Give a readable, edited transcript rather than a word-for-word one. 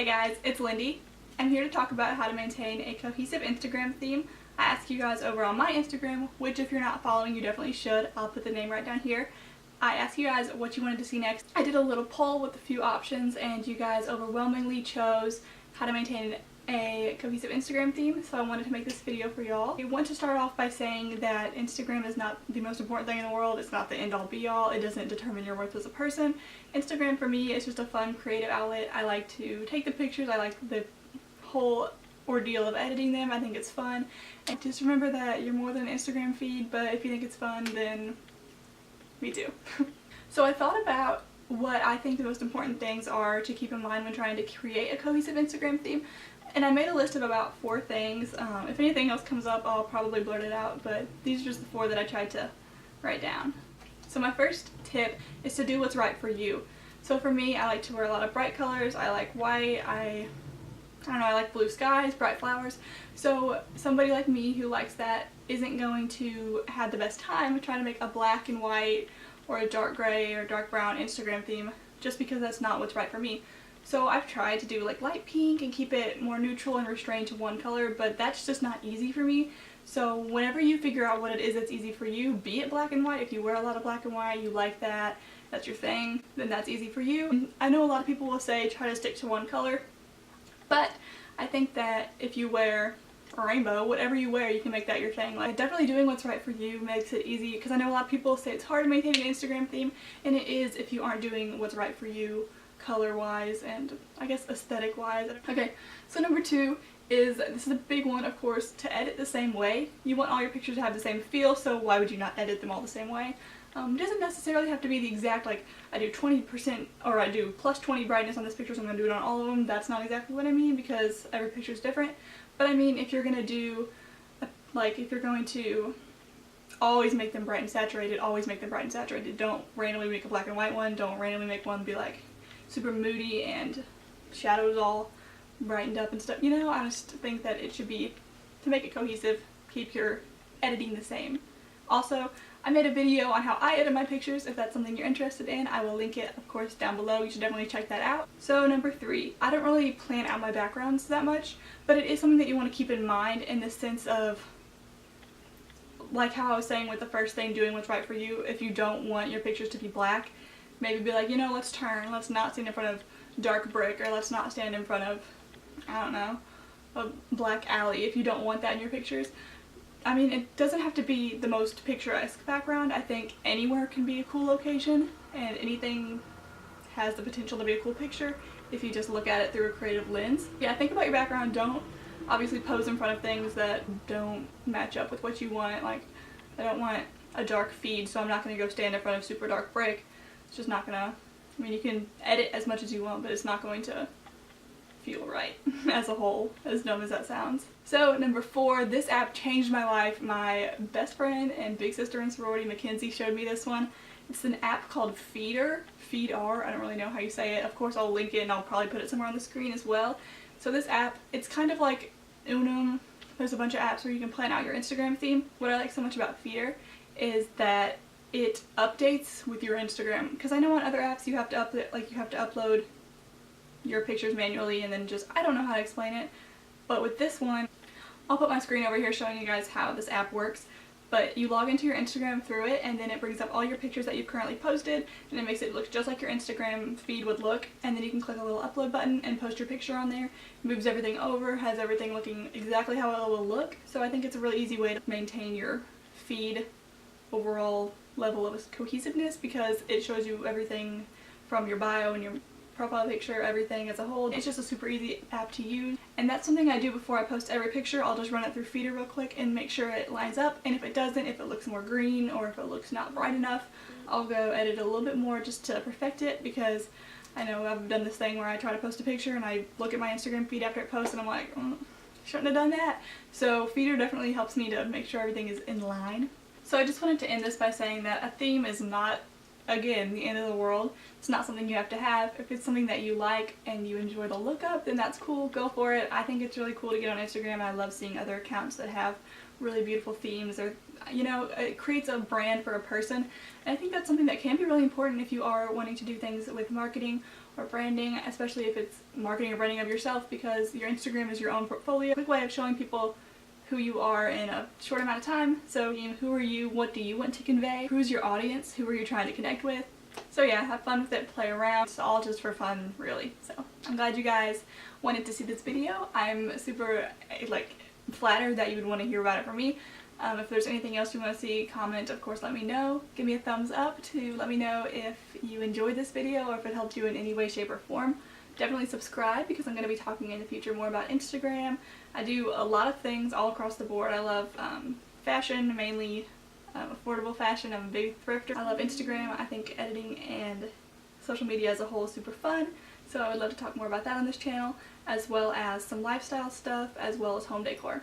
Hey guys, it's Lindy. I'm here to talk about how to maintain a cohesive Instagram theme. I asked you guys over on my Instagram, which if you're not following you definitely should. I'll put the name right down here. I asked you guys what you wanted to see next. I did a little poll with a few options and you guys overwhelmingly chose how to maintain a cohesive Instagram theme, so I wanted to make this video for y'all. I want to start off by saying that Instagram is not the most important thing in the world. It's not the end-all be-all. It doesn't determine your worth as a person. Instagram for me is just a fun creative outlet. I like to take the pictures. I like the whole ordeal of editing them. I think it's fun. And just remember that you're more than an Instagram feed, but if you think it's fun, then me too. So I thought about what I think the most important things are to keep in mind when trying to create a cohesive Instagram theme. And I made a list of about 4 things. If anything else comes up, I'll probably blurt it out, but these are just the 4 that I tried to write down. So my first tip is to do what's right for you. So for me, I like to wear a lot of bright colors. I like white. I don't know, I like blue skies, bright flowers. So somebody like me who likes that isn't going to have the best time trying to make a black and white or a dark gray or dark brown Instagram theme just because that's not what's right for me. So I've tried to do like light pink and keep it more neutral and restrained to one color, but that's just not easy for me. So whenever you figure out what it is that's easy for you, be it black and white, if you wear a lot of black and white, you like that, that's your thing, then that's easy for you. I know a lot of people will say try to stick to one color, but I think that if you wear a rainbow, whatever you wear, you can make that your thing. Like, definitely doing what's right for you makes it easy, because I know a lot of people say it's hard to maintain an Instagram theme, and it is if you aren't doing what's right for you color-wise and I guess aesthetic-wise. Okay, so number 2 is, this is a big one of course, to edit the same way. You want all your pictures to have the same feel, so why would you not edit them all the same way? It doesn't necessarily have to be the exact, like, I do 20% or I do plus 20 brightness on this picture, so I'm going to do it on all of them. That's not exactly what I mean, because every picture is different. But I mean, if you're going to do, like, if you're going to always make them bright and saturated, always make them bright and saturated. Don't randomly make a black and white one. Don't randomly make one be like super moody and shadows all brightened up and stuff. You know, I just think that it should be, to make it cohesive, keep your editing the same. Also, I made a video on how I edit my pictures. If that's something you're interested in, I will link it, of course, down below. You should definitely check that out. So number 3, I don't really plan out my backgrounds that much, but it is something that you want to keep in mind in the sense of, like how I was saying with the first thing, doing what's right for you. If you don't want your pictures to be black, maybe be like, you know, let's not stand in front of dark brick, or let's not stand in front of, I don't know, a black alley if you don't want that in your pictures. I mean, it doesn't have to be the most picturesque background. I think anywhere can be a cool location, and anything has the potential to be a cool picture if you just look at it through a creative lens. Yeah, think about your background. Don't obviously pose in front of things that don't match up with what you want. Like, I don't want a dark feed, so I'm not going to go stand in front of super dark brick. It's just not gonna, I mean, you can edit as much as you want, but it's not going to feel right as a whole, as dumb as that sounds. So number 4, this app changed my life. My best friend and big sister in sorority, Mackenzie, showed me this one. It's an app called Feedr. Feedr, I don't really know how you say it. Of course I'll link it and I'll probably put it somewhere on the screen as well. So this app, it's kind of like Unum. There's a bunch of apps where you can plan out your Instagram theme. What I like so much about Feedr is that it updates with your Instagram, because I know on other apps you have to upload your pictures manually and then just, I don't know how to explain it, but with this one, I'll put my screen over here showing you guys how this app works. But you log into your Instagram through it, and then it brings up all your pictures that you've currently posted, and it makes it look just like your Instagram feed would look, and then you can click a little upload button and post your picture on there. It moves everything over, has everything looking exactly how it will look. So I think it's a really easy way to maintain your feed overall level of cohesiveness, because it shows you everything from your bio and your profile picture, everything as a whole. It's just a super easy app to use, and that's something I do before I post every picture. I'll just run it through Feedr real quick and make sure it lines up, and if it doesn't, if it looks more green or if it looks not bright enough, I'll go edit it a little bit more just to perfect it, because I know I've done this thing where I try to post a picture and I look at my Instagram feed after it posts and I'm like, shouldn't have done that. So Feedr definitely helps me to make sure everything is in line. So I just wanted to end this by saying that a theme is not, again, the end of the world. It's not something you have to have. If it's something that you like and you enjoy the look of, then that's cool. Go for it. I think it's really cool to get on Instagram. I love seeing other accounts that have really beautiful themes, or, you know, it creates a brand for a person. And I think that's something that can be really important if you are wanting to do things with marketing or branding, especially if it's marketing or branding of yourself, because your Instagram is your own portfolio. A quick way of showing people who you are in a short amount of time. So who are you? What do you want to convey? Who's your audience? Who are you trying to connect with? So yeah, have fun with it, play around. It's all just for fun, really. So I'm glad you guys wanted to see this video. I'm super flattered that you would want to hear about it from me. If there's anything else you want to see, comment, of course, let me know. Give me a thumbs up to let me know if you enjoyed this video or if it helped you in any way, shape, or form. Definitely subscribe, because I'm going to be talking in the future more about Instagram. I do a lot of things all across the board. I love fashion, mainly affordable fashion. I'm a big thrifter. I love Instagram. I think editing and social media as a whole is super fun. So I would love to talk more about that on this channel, as well as some lifestyle stuff, as well as home decor.